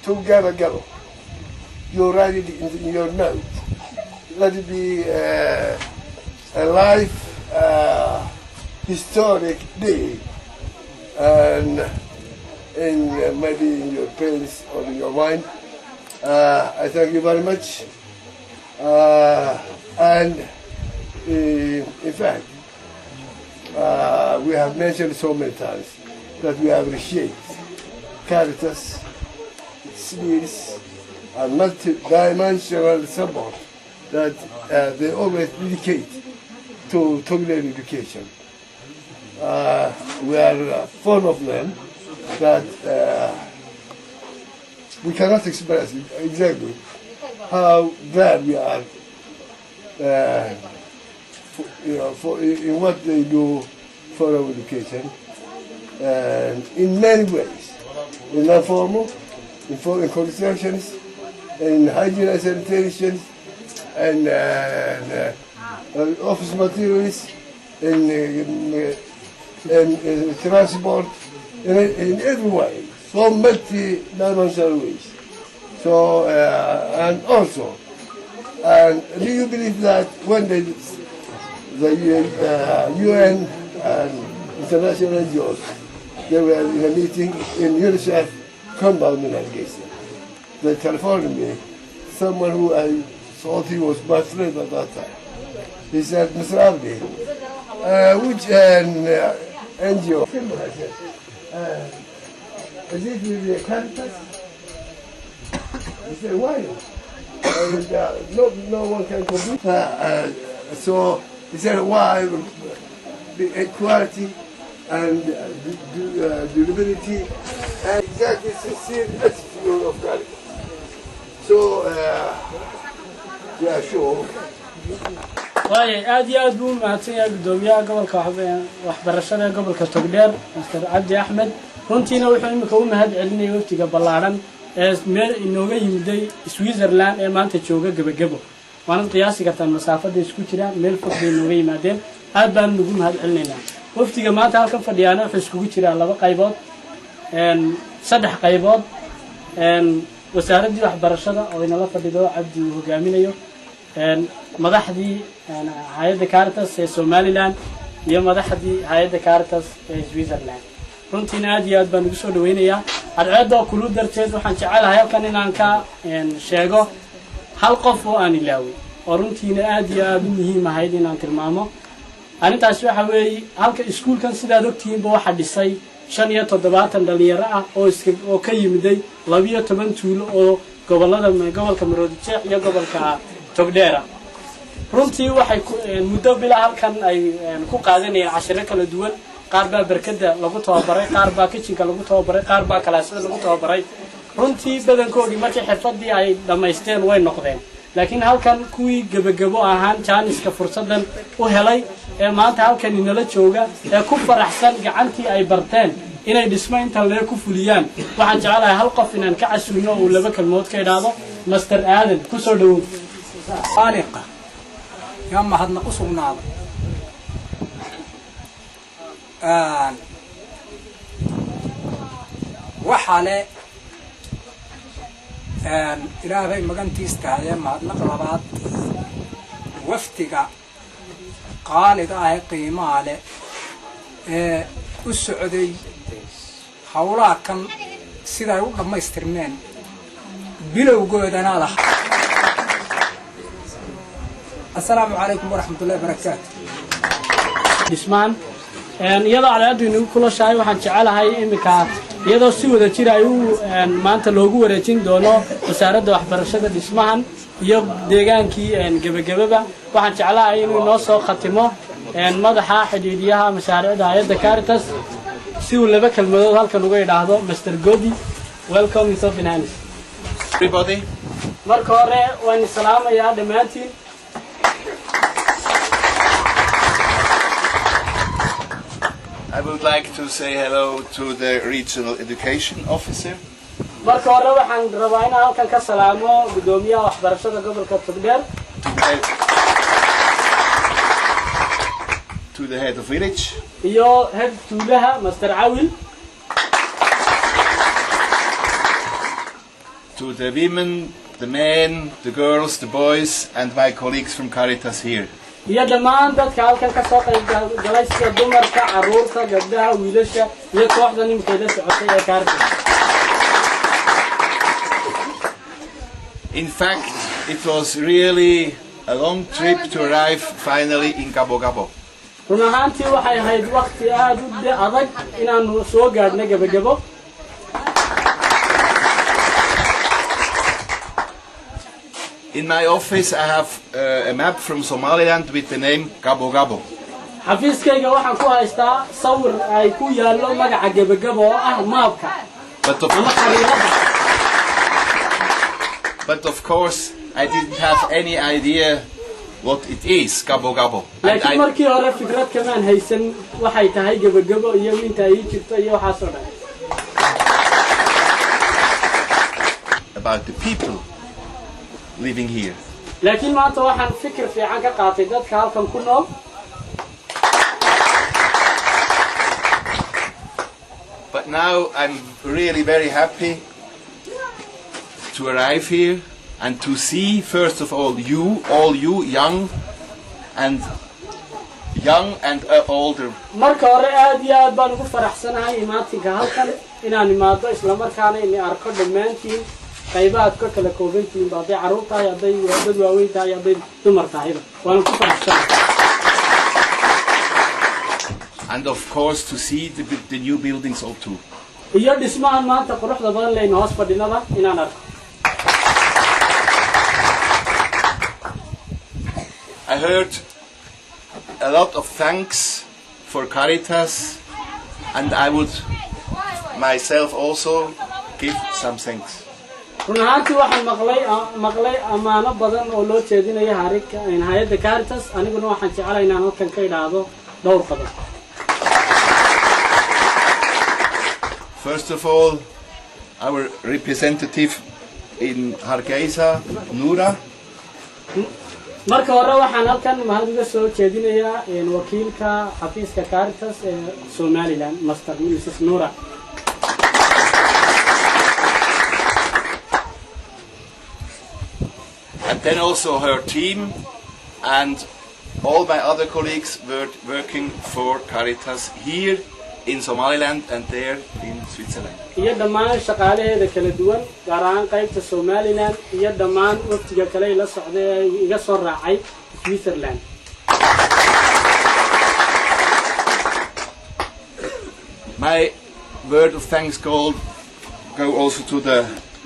Together, you write it in your note. Let it be a life historic day, and maybe in your pens or in your mind. I thank you very much. And in fact, we have mentioned so many times that we appreciate Caritas, its needs, and multi-dimensional support that they always dedicate to Togolese education. We are full of them that we cannot express exactly how glad we are in what they do for our education, and in many ways, in non-formal, in constructions, in hygiene and sanitation, and office materials, in transport, in every way, so multi-dimensional ways. So, and also, and do you believe that when the UN and international NGOs, they were in a meeting in UNICEF compound in Hargeisa, they telephoned me, someone who I thought he was my friend at that time. He said, Mr. Abdi, which NGO? I said, is it with the Caritas? He said, why? No one can compete. So he said, why? The equality and durability and exactly sincere attitude of Caritas. So, yeah, sure. waaye aad iyo aad buu mahadsan yahay gudoomiyaha gobolka waxbarashada gobolka Togdheer Mr. Abdi Ahmed runtiina wuxuu imika u mahad celinayay waftiga ballaaran ee meel inooga yimiday Switzerland ee maanta jooga gabagabo waan qiyaasi kartaa masaafada isku jira meel fog bay inooga yimaadeen aad baan ugu mahad celinaynaa waftiga maanta halkan fadhiyana wuxuu iskugu jiraa laba qaybood saddex qaybood wasaaradda waxbarashada oo inala fadhido Abdi uu hogaaminayo madaxdii hay'adda Caritas ee Somaliland iyo madaxdii hay'adda Caritas ee Switzerland runtiina aad iyo aad baan ugu soo dhaweynayaa arcada kullu darteed waxaan jecelahay halkan inaan ka sheego hal qof oo aan ilaaway oo runtiina aad iyo aad muhiim ahayd inaan tilmaamo arintaas waxa weeye halka iskuulkan sidaad ogtiinba waxa dhisay 75 dhalinyaro ah oo ka yimiday 12 tuulo oo gobolka Maroodijeex iyo gobolka Togdheer runtii waxay muddo bila halkan ay ku qaadanayeen cashiro kala duwan qaar baa barkada lagu tababaray qaar baa kitchenka lagu tababaray qaar baa kalaasada lagu tababaray runtii badankoodii markii xirfadii ay dhameysteen way noqdeen laakiin halkan kuwii gabagabo ahaan jaaniska fursadan u helay ee maanta halkan inala jooga ee ku faraxsan gacantii ay barteen inay dhismaynta leer ku fuliyaan waxaan jecelahay hal qof inaan ka casuuno oo laba kalmood ka idhaado Mr. Aadan ku soo dhawow خالقة يا ما هاد نقص ونعض وحالة إلهي مجنتي استعيا ما هاد نقلبات وفتقة قالقة قيمة على السعودي حولها كان سيدا يقول ما يسترمين بلو جودنا له السلام عليكم ورحمة الله وبركاته. dhismaan iyadoo calaamadu inagu kula shaay waxaan jecelahay imika iyadoo si wada jir ay maanta loogu wareejin doono wasaaradda waxbarashada dhismahan iyo deegaankii gabagababa waxaan jecelahay inuu noo soo khatimo madaxa xidhiidhiyaha mashaariicda hay'adda Caritas si uu laba kalmadood halkan uga yiraahdo Mr. Godi. Welcome to Finance. Everybody. marka hore waan salaamayaa dhamaantiin. I would like to say hello to the Regional Education Officer. marka hore waxaan rabaa inaan halkan ka salaamo gudoomiyaha waxbarashada gobolka Togdheer. To the head of village. iyo head tuulaha Mr. Awil. To the women, the men, the girls, the boys, and my colleagues from Caritas here. iyo dhammaan dadka halkan ka soo qayb galay sida dumarka, carruurta, gabdhaha, wiilasha iyo kooxda nimkeeda socotay ee Caritas. In fact, it was really a long trip to arrive finally in Gabo Gabo. run ahaantii waxay ahayd waqti aad u adag inaanu soo gaadhno gabagabo. In my office, I have a map from Somaliland with the name Gabo Gabo. xafiiskayga waxaan ku haystaa sawir ay ku yaallo magaca gabagabo oo ah maabka ama khariidada. But of course, I didn't have any idea what it is, Gabo Gabo. laakiin markii hore fikrad kamaan haysan waxay tahay gabagabo iyo inta ay jirto iyo waxaas oo dhan. About the people living here. laakiin maanta waxaan fikir fiican ka qaatay dadka halkan ku nool. But now I'm really very happy to arrive here and to see first of all you young and older. marka hore aad iyo aad baan ugu faraxsanahay imaatinka halkan inaan imaado isla markaana in arko dhammaantiin qaybaad ka kala koobantiin baday carruurta ay aday dad waaweyn tahay aday dumar tahay waan ku faraxsanahay. And of course to see the new buildings all too. iyo dhismahan maanta quruxda badan leeyna hoos fadhinada inaan arko. I heard a lot of thanks for Caritas, and I would myself also give some thanks. run ahaantii waxaan maqlay ammaano badan oo loo jeedinayo hay'adda Caritas aniguna waxaan jecelahay inaan halkan ka idhaahdo dhowr qodob. First of all, our representative in Hargeisa, Noura. marka hore waxaan halkan mahad uga soo jeedinayaa wakiilka xafiiska Caritas ee Somaliland Mrs. Noura. And then also her team and all my other colleagues were working for Caritas here in Somaliland and there in Switzerland. iyo dhammaan shaqaalaheeda kala duwan gaar ahaan qaybta Somaliland iyo dhammaan waqtiga kale la socday ee iga soo raacay Switzerland. My word of thanks go also to the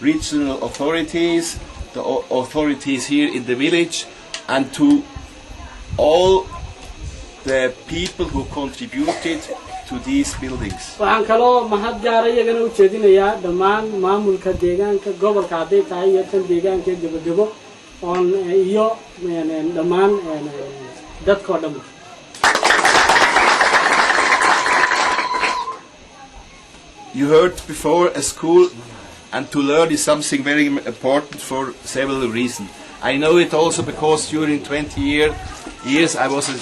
regional authorities, the authorities here in the village, and to all the people who contributed to these buildings. waxaan kaloo mahad gaar iyagana u jeedinayaa dhammaan maamulka deegaanka gobolka haday tahay iyo tan deegaanka gabagabo iyo dhammaan dadka oo dhan. You heard before a school and to learn is something very important for several reasons. I know it also because during 20 years I was a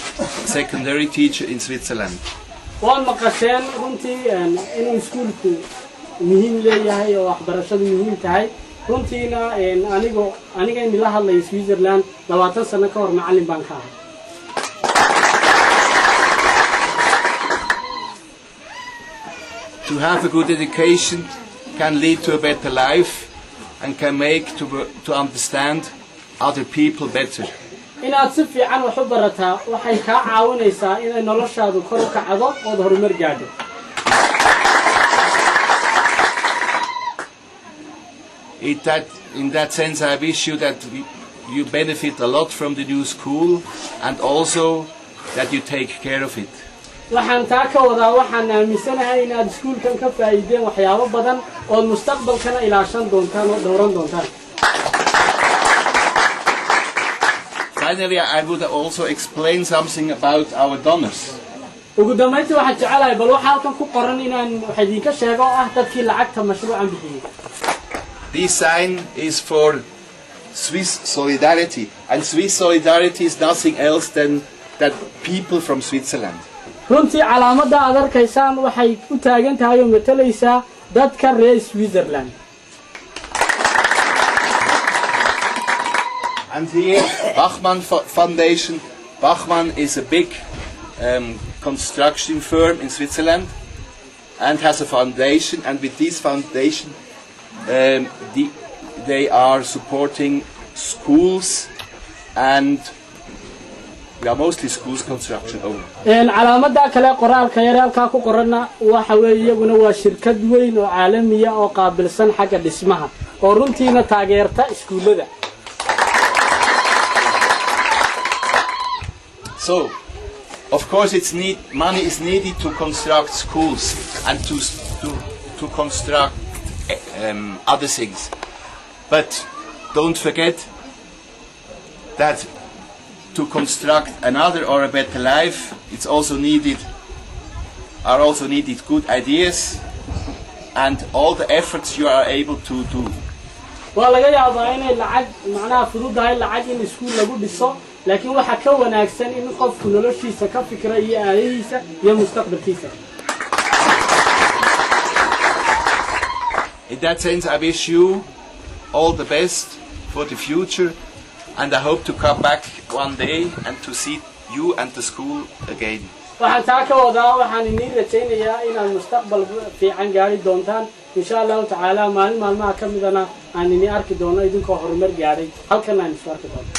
secondary teacher in Switzerland. waan maqasheen runtii inuu iskuulku muhiim leeyahay oo waxbarashadu muhiim tahay runtiina aniga in la hadlay Switzerland 20 sano ka hor macallin baan ka ahay. To have a good education can lead to a better life and can make to understand other people better. inaad si fiican wax u barataa waxay ka caawinaysaa inay noloshaadu kor u kacdo oo horumar gaadho. In that sense, I wish you that you benefit a lot from the new school and also that you take care of it. waxaan taa ka wadaa waxaan aaminsanahay inaad iskuulkan ka faa'iideen waxyaabo badan oo mustaqbalkana ilaashan doontaan oo dhowran doontaan. Finally, I would also explain something about our donors. ugu dambeyntii waxaan jecelahay bal waxa halkan ku qoran inaan wax idinka sheego oo ah dadkii lacagta mashruucan bixiyay. This sign is for Swiss Solidarity, and Swiss Solidarity is nothing else than that people from Switzerland. runtii calaamadda aad arkaysaan waxay u taagan tahay oo matalaysaa dadka reer Switzerland. And here, Bachmann Foundation. Bachmann is a big construction firm in Switzerland and has a foundation, and with this foundation they are supporting schools and mostly schools construction over. calaamadda kale qoraalka yar halka ku qorana waxa weeye iyaguna waa shirkad weyn oo caalami ah oo qaabilsan xagga dhismaha oo runtiina taageerta iskuulada. So, of course, money is needed to construct schools and to construct other things. But don't forget that to construct another or a better life, are also needed good ideas and all the efforts you are able to do. waa laga yaabaa inay lacag macnaha fududahay lacag in iskuul lagu dhiso laakiin waxa ka wanaagsan in qofku noloshiisa ka fikra iyo aayihiisa iyo mustaqbalkiisa. In that sense, I wish you all the best for the future, and I hope to come back one day and to see you and the school again. waxaan taa ka wadaa waxaan idin rajaynayaa inaad mustaqbal fiican gaari doontaan insha Allah ta'ala maalin maalmaha ka midana aan idin arki doono idinkoo horumar gaaray halkan aan isku arki doono.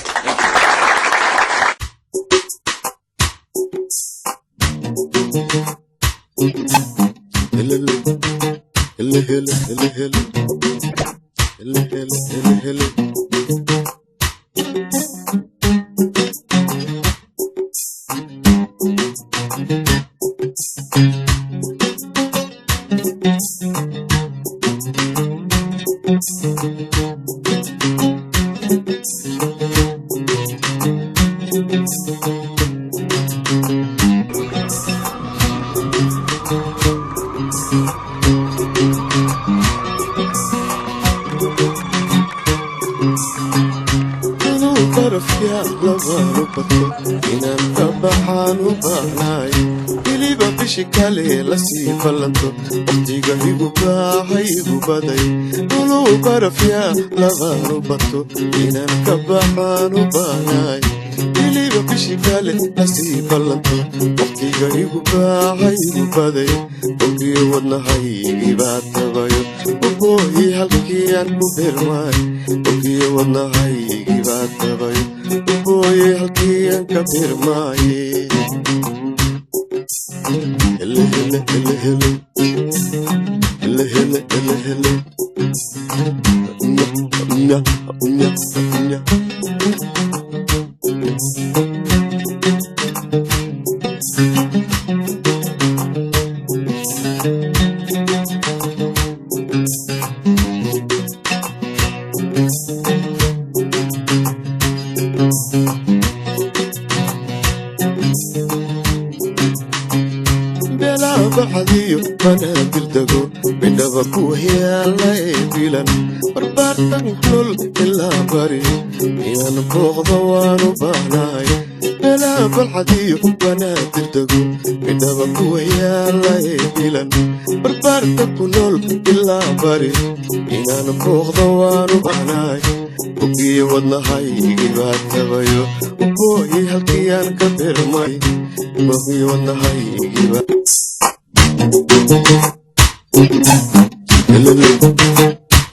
kale la sii ballanto waqtiga igu baahay igu baday ulu barafya labaanu bato inaan ka baxaan u baanay iliba bishi kale la sii ballanto waqtiga igu baahay igu baday ogiyo wadnahaygi baa tabayo ubooyi halkii aan ku birmay ogiyo wadnahaygi baa tabayo ubooyi halkii aan ka birmay Hele hele hele hele hele hele hele hele unya unya unya baxadiyo banaadir dago midhaba ku heela eebilan barbaartan kulul ilaa bari inaan booqdo waanu baahnaay belaa baxadiyo banaadir dago midhaba ku heela eebilan barbaartan kulul ilaa bari inaan booqdo waanu baahnaay ogiyo wadnahaygi baa tabayo ubooyi halkii aan ka birmay ogiyo wadnahaygi baa hele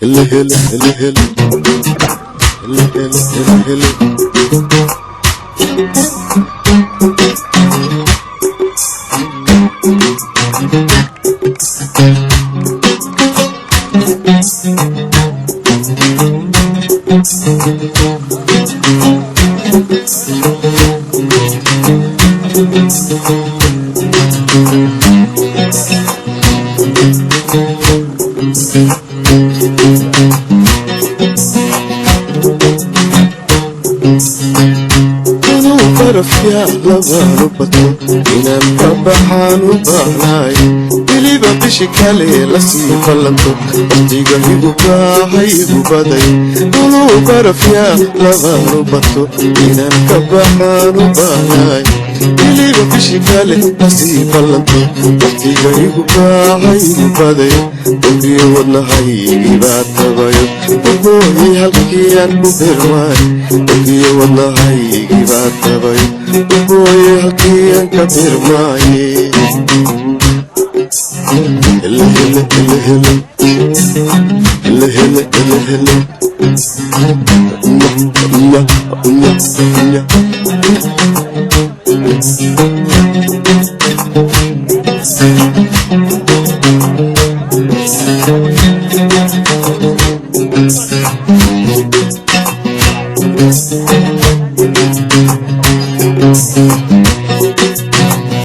hele hele hele hele hele hele hele يا لبان بطل إنام كبحان وبالاي بليبا بشكالي لسي فلنتو أنتيقا هيبو بداي ولو برف يا لبان بطل إنام كبحان وبالاي بليبا بشكالي لسي فلنتو أنتيقا هيبو بداي وكي ودنا هيبي باتبايو وكوهي هالكيان ببرواي وكي ودنا هيبي باتبايو وكوهي هالكيان كبرواي اللي هلا اللي هلا اللي هلا اللي هلا Thank you.